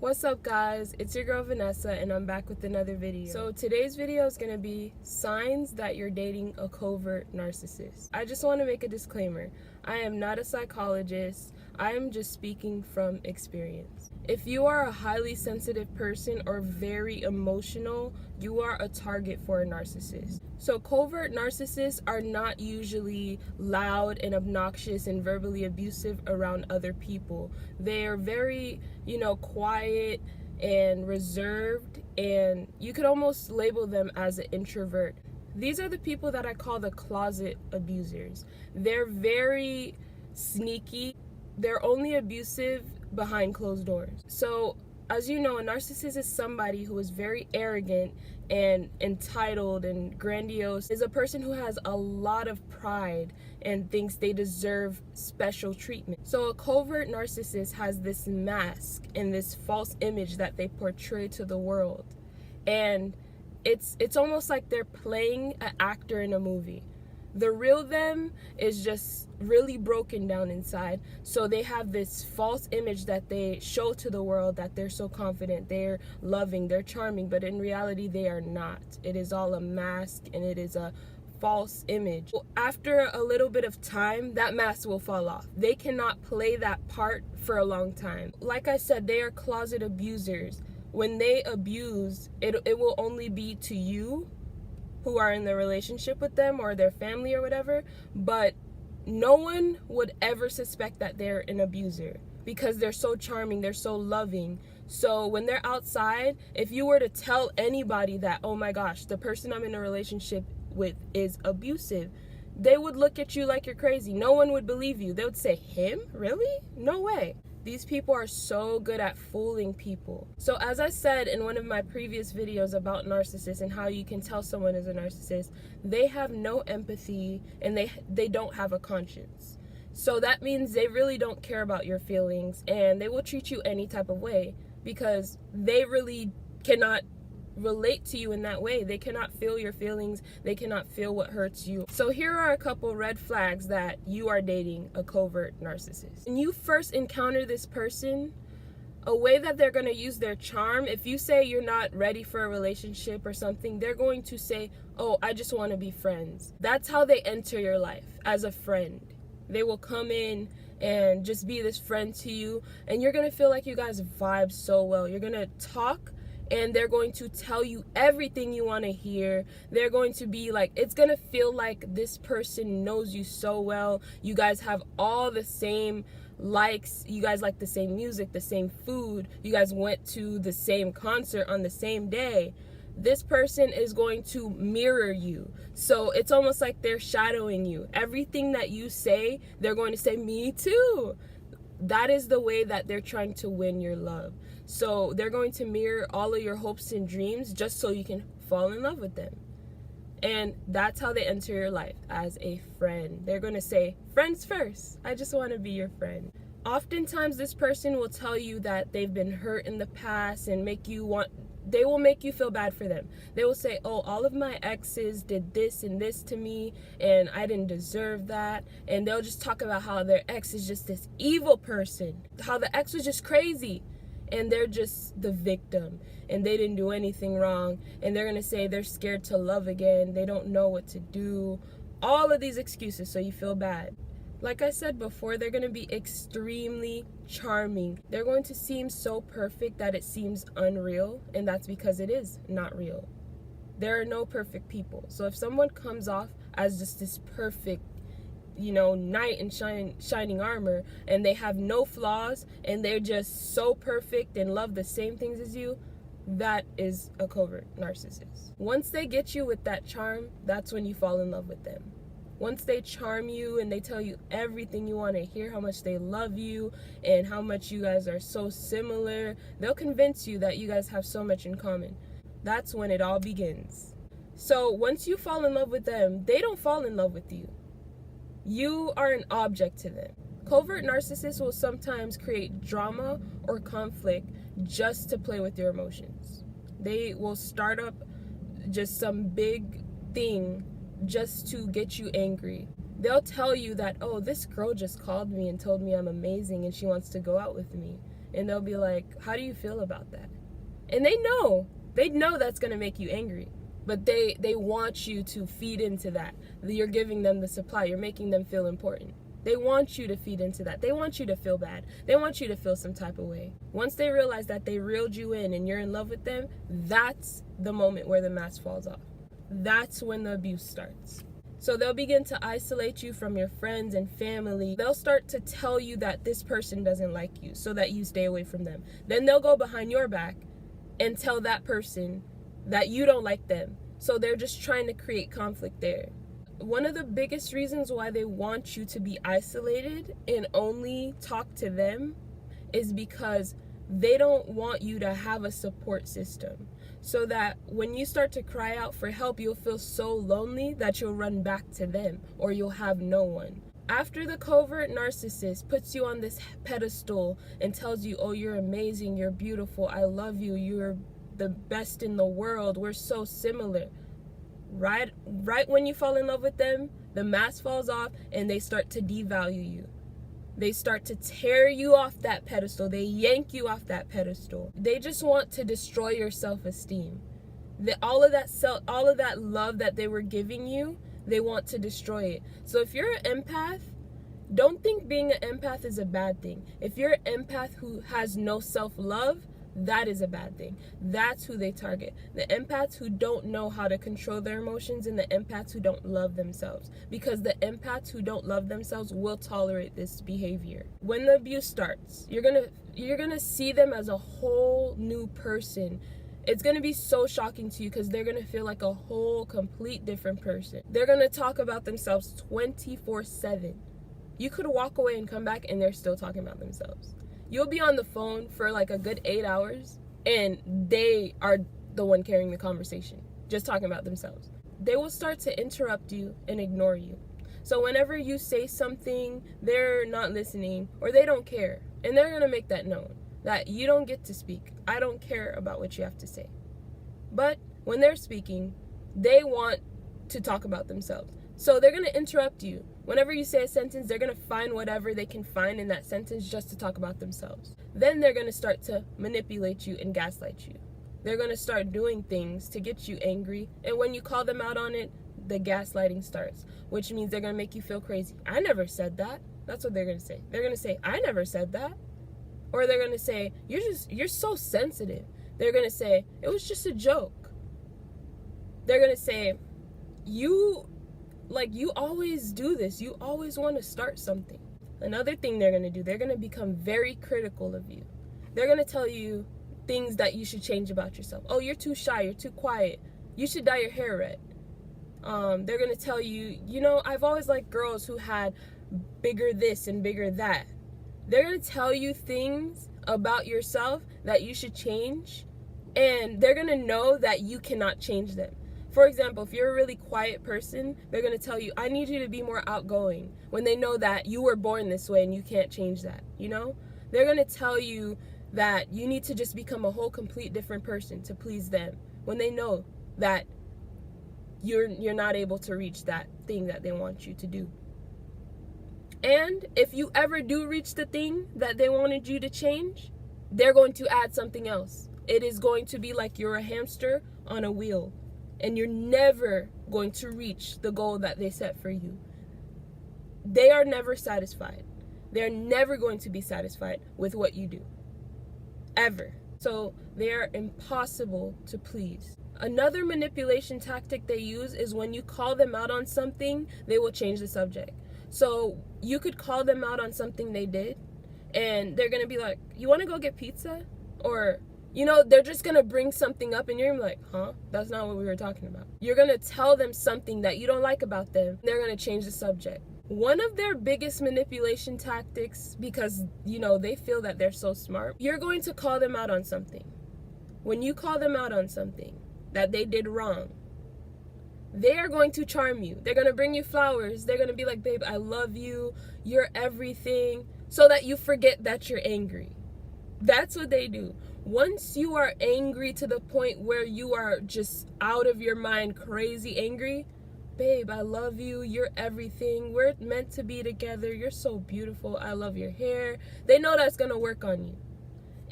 What's up guys, it's your girl Vanessa and I'm back with another video. So today's video is going to be signs that you're dating a covert narcissist. I just want to make a disclaimer. I am not a psychologist. I am just speaking from experience. If you are a highly sensitive person or very emotional, you are a target for a narcissist. So covert narcissists are not usually loud and obnoxious and verbally abusive around other people. They are very, quiet and reserved, and you could almost label them as an introvert. These are the people that I call the closet abusers. They're very sneaky. They're only abusive behind closed doors. So, as you know, a narcissist is somebody who is very arrogant and entitled and grandiose, is a person who has a lot of pride and thinks they deserve special treatment. So a covert narcissist has this mask and this false image that they portray to the world. And it's almost like they're playing an actor in a movie. The real them is just really broken down inside. So they have this false image that they show to the world, that they're so confident, they're loving, they're charming, but in reality they are not. It is all a mask and it is a false image. After a little bit of time, that mask will fall off. They cannot play that part for a long time. Like I said, they are closet abusers. When they abuse, it will only be to you who are in the relationship with them or their family or whatever, but no one would ever suspect that they're an abuser because they're so charming, they're so loving. So when they're outside, if you were to tell anybody that, oh my gosh, the person I'm in a relationship with is abusive, they would look at you like you're crazy. No one would believe you. They would say, him? Really? No way. These people are so good at fooling people. So as I said in one of my previous videos about narcissists and how you can tell someone is a narcissist, they have no empathy and they don't have a conscience. So that means they really don't care about your feelings and they will treat you any type of way because they really cannot relate to you in that way. They cannot feel your feelings. They cannot feel what hurts you. So here are a couple red flags that you are dating a covert narcissist. When you first encounter this person, a way that they're going to use their charm, if you say you're not ready for a relationship or something, they're going to say, oh, I just want to be friends. That's how they enter your life, as a friend. They will come in and just be this friend to you, and you're going to feel like you guys vibe so well. You're going to talk and they're going to tell you everything you want to hear. They're going to be like, it's going to feel like this person knows you so well. You guys have all the same likes. You guys like the same music, the same food. You guys went to the same concert on the same day. This person is going to mirror you. So it's almost like they're shadowing you. Everything that you say, they're going to say, me too. That is the way that they're trying to win your love. So they're going to mirror all of your hopes and dreams just so you can fall in love with them. And that's how they enter your life, as a friend. They're going to say, friends first. I just want to be your friend. Oftentimes this person will tell you that they've been hurt in the past and they will make you feel bad for them. They will say, oh, all of my exes did this and this to me and I didn't deserve that. And they'll just talk about how their ex is just this evil person, how the ex was just crazy and they're just the victim and they didn't do anything wrong. And they're going to say they're scared to love again. They don't know what to do. All of these excuses so you feel bad. Like I said before, they're going to be extremely charming. They're going to seem so perfect that it seems unreal, and that's because it is not real. There are no perfect people. So if someone comes off as just this perfect, knight in shining armor, and they have no flaws, and they're just so perfect and love the same things as you, that is a covert narcissist. Once they get you with that charm, that's when you fall in love with them. Once they charm you and they tell you everything you want to hear, how much they love you and how much you guys are so similar, they'll convince you that you guys have so much in common. That's when it all begins. So once you fall in love with them, they don't fall in love with you. You are an object to them. Covert narcissists will sometimes create drama or conflict just to play with your emotions. They will start up just some big thing just to get you angry. They'll tell you that, oh, this girl just called me and told me I'm amazing and she wants to go out with me. and they'll be like, how do you feel about that? And they know that's going to make you angry, but they want you to feed into that. You're giving them the supply. You're making them feel important. They want you to feed into that. They want you to feel bad. They want you to feel some type of way. Once they realize that they reeled you in and you're in love with them, that's the moment where the mask falls off. That's when the abuse starts. So they'll begin to isolate you from your friends and family. They'll start to tell you that this person doesn't like you so that you stay away from them. Then they'll go behind your back and tell that person that you don't like them. So they're just trying to create conflict there. One of the biggest reasons why they want you to be isolated and only talk to them is because they don't want you to have a support system. So that when you start to cry out for help, you'll feel so lonely that you'll run back to them or you'll have no one. After the covert narcissist puts you on this pedestal and tells you, oh, you're amazing, you're beautiful, I love you, you're the best in the world, we're so similar. Right when you fall in love with them, the mask falls off and they start to devalue you. They start to tear you off that pedestal. They yank you off that pedestal. They just want to destroy your self-esteem. All of that love that they were giving you, they want to destroy it. So if you're an empath, don't think being an empath is a bad thing. If you're an empath who has no self-love, that is a bad thing. That's who they target. The empaths who don't know how to control their emotions and the empaths who don't love themselves. Because the empaths who don't love themselves will tolerate this behavior. When the abuse starts, you're gonna see them as a whole new person. It's gonna be so shocking to you because they're gonna feel like a whole complete different person. They're gonna talk about themselves 24/7. You could walk away and come back and they're still talking about themselves. You'll be on the phone for like a good 8 hours and they are the one carrying the conversation, just talking about themselves. They will start to interrupt you and ignore you. So whenever you say something, they're not listening or they don't care. And they're gonna make that known, that you don't get to speak. I don't care about what you have to say. But when they're speaking, they want to talk about themselves. So they're gonna interrupt you. Whenever you say a sentence, they're going to find whatever they can find in that sentence just to talk about themselves. Then they're going to start to manipulate you and gaslight you. They're going to start doing things to get you angry. And when you call them out on it, the gaslighting starts, which means they're going to make you feel crazy. I never said that. That's what they're going to say. They're going to say, I never said that. Or they're going to say, you're so sensitive. They're going to say, it was just a joke. They're going to say, you always do this. You always want to start something. Another thing they're going to do, they're going to become very critical of you. They're going to tell you things that you should change about yourself. Oh, you're too shy. You're too quiet. You should dye your hair red. They're going to tell you, I've always liked girls who had bigger this and bigger that. They're going to tell you things about yourself that you should change. And they're going to know that you cannot change them. For example, if you're a really quiet person, they're going to tell you, I need you to be more outgoing, when they know that you were born this way and you can't change that, They're going to tell you that you need to just become a whole complete different person to please them, when they know that you're not able to reach that thing that they want you to do. And if you ever do reach the thing that they wanted you to change, they're going to add something else. It is going to be like you're a hamster on a wheel. And you're never going to reach the goal that they set for you. They are never satisfied. They're never going to be satisfied with what you do. Ever. So they are impossible to please. Another manipulation tactic they use is when you call them out on something, they will change the subject. So you could call them out on something they did, and they're going to be like, you want to go get pizza? Or they're just going to bring something up and you're like, huh? That's not what we were talking about. You're going to tell them something that you don't like about them. They're going to change the subject. One of their biggest manipulation tactics, because, they feel that they're so smart, you're going to call them out on something. When you call them out on something that they did wrong, they are going to charm you. They're going to bring you flowers. They're going to be like, babe, I love you. You're everything. So that you forget that you're angry. That's what they do. Once you are angry to the point where you are just out of your mind, crazy angry, babe, I love you, you're everything, we're meant to be together, you're so beautiful, I love your hair. They know that's going to work on you.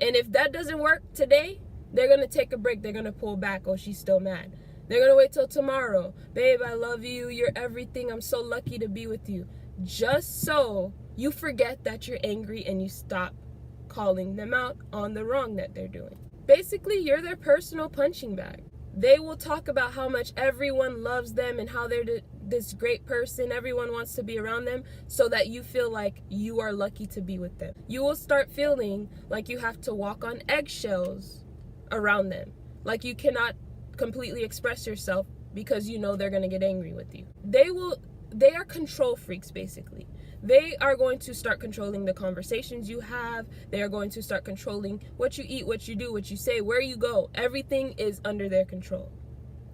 And if that doesn't work today, they're going to take a break. They're going to pull back. Oh, she's still mad. They're going to wait till tomorrow. Babe, I love you. You're everything. I'm so lucky to be with you. Just so you forget that you're angry and you stop calling them out on the wrong that they're doing. Basically, you're their personal punching bag. They will talk about how much everyone loves them and how they're this great person. Everyone wants to be around them, so that you feel like you are lucky to be with them. You will start feeling like you have to walk on eggshells around them. Like you cannot completely express yourself because you know they're going to get angry with you. They are control freaks, basically. They are going to start controlling the conversations you have. They are going to start controlling what you eat, what you do, what you say, where you go. Everything is under their control.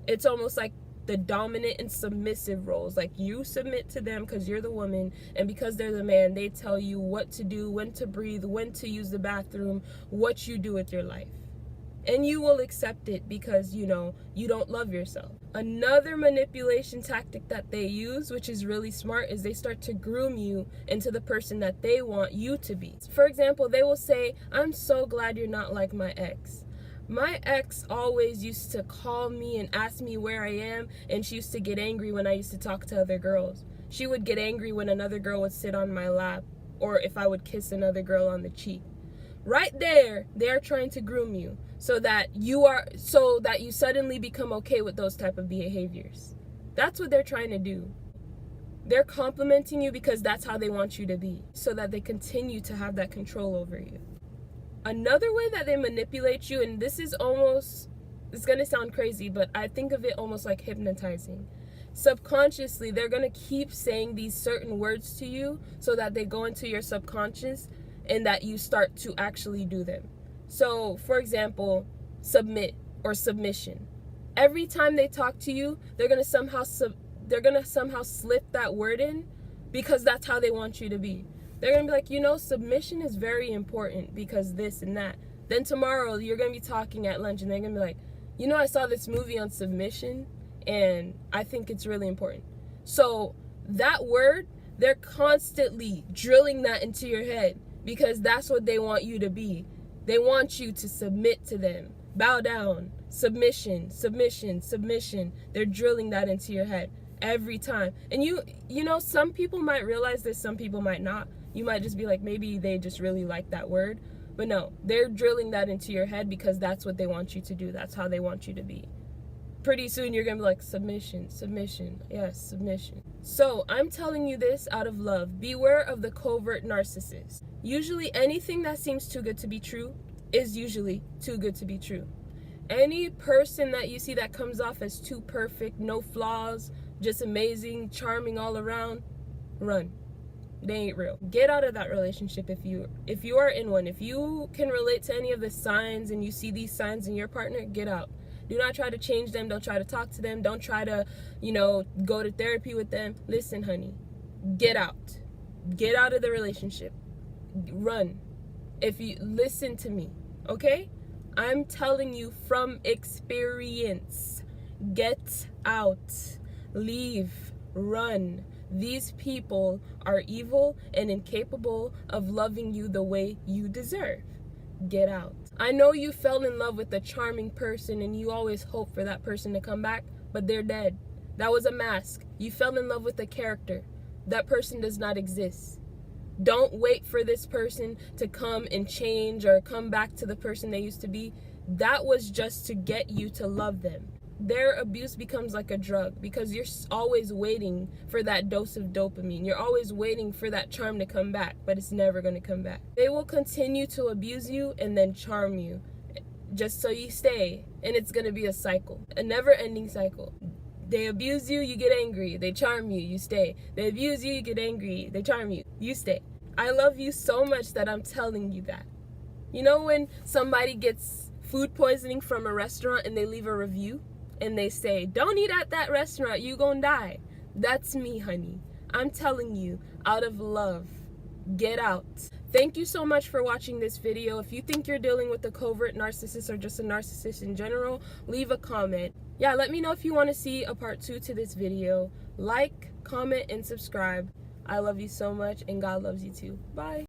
It's almost like the dominant and submissive roles. Like you submit to them because you're the woman, and because they're the man, they tell you what to do, when to breathe, when to use the bathroom, what you do with your life. And you will accept it because, you know, you don't love yourself. Another manipulation tactic that they use, which is really smart, is they start to groom you into the person that they want you to be. For example, they will say, I'm so glad you're not like my ex. My ex always used to call me and ask me where I am, and she used to get angry when I used to talk to other girls. She would get angry when another girl would sit on my lap, or if I would kiss another girl on the cheek. Right there, they're trying to groom you so that you suddenly become okay with those type of behaviors. That's what they're trying to do. They're complimenting you because that's how they want you to be, so that they continue to have that control over you. Another way that they manipulate you, and this is almost, it's going to sound crazy, but I think of it almost like hypnotizing. Subconsciously, they're going to keep saying these certain words to you so that they go into your subconscious and that you start to actually do them. So, for example, submit or submission. Every time they talk to you, they're going to somehow slip that word in because that's how they want you to be. They're going to be like, you know, submission is very important because this and that. Then tomorrow you're going to be talking at lunch and they're going to be like, you know, I saw this movie on submission and I think it's really important. So that word, they're constantly drilling that into your head because that's what they want you to be. They want you to submit to them. Bow down. Submission, submission, submission. They're drilling that into your head every time. And you know, some people might realize this, some people might not. You might just be like, maybe they just really like that word. But no, they're drilling that into your head because that's what they want you to do. That's how they want you to be. Pretty soon you're going to be like, submission, submission, yes, submission. So I'm telling you this out of love. Beware of the covert narcissist. Usually anything that seems too good to be true is usually too good to be true. Any person that you see that comes off as too perfect, no flaws, just amazing, charming all around, run. They ain't real. Get out of that relationship if you are in one. If you can relate to any of the signs and you see these signs in your partner, get out. Do not try to change them. Don't try to talk to them. Don't try to, go to therapy with them. Listen, honey, get out. Get out of the relationship. Run. If you listen to me, okay? I'm telling you from experience. Get out. Leave. Run. These people are evil and incapable of loving you the way you deserve. Get out. I know you fell in love with a charming person and you always hope for that person to come back, but they're dead. That was a mask. You fell in love with a character. That person does not exist. Don't wait for this person to come and change or come back to the person they used to be. That was just to get you to love them. Their abuse becomes like a drug because you're always waiting for that dose of dopamine. You're always waiting for that charm to come back, but it's never going to come back. They will continue to abuse you and then charm you just so you stay. And it's going to be a cycle, a never-ending cycle. They abuse you, you get angry. They charm you, you stay. They abuse you, you get angry. They charm you, you stay. I love you so much that I'm telling you that. You know when somebody gets food poisoning from a restaurant and they leave a review? And they say, don't eat at that restaurant, you gonna die. That's me, honey. I'm telling you, out of love, get out. Thank you so much for watching this video. If you think you're dealing with a covert narcissist or just a narcissist in general, leave a comment. Yeah, let me know if you want to see a part 2 to this video. Like, comment, and subscribe. I love you so much, and God loves you too. Bye.